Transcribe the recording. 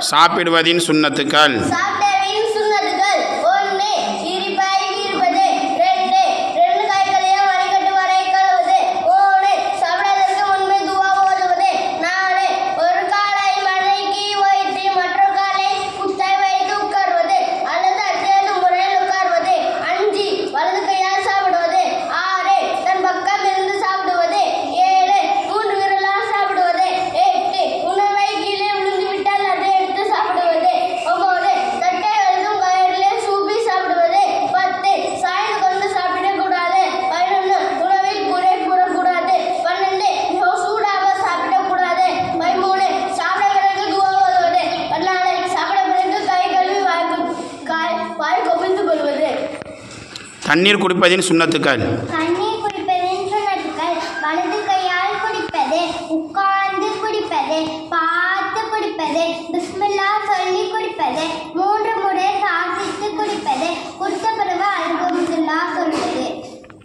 சாப்பிடுவதின் சுன்னத்துக்கள். தண்ணீர் குடிப்பதின் சுன்னத்துக்கள். தண்ணீர் குடிப்பதின் சுன்னத்துக்கள்: வலது கையால் குடிப்பது, உட்கார்ந்து குடிப்பது, பார்த்து குடிப்பது, பிஸ்மில்லா சொல்லி குடிப்பது,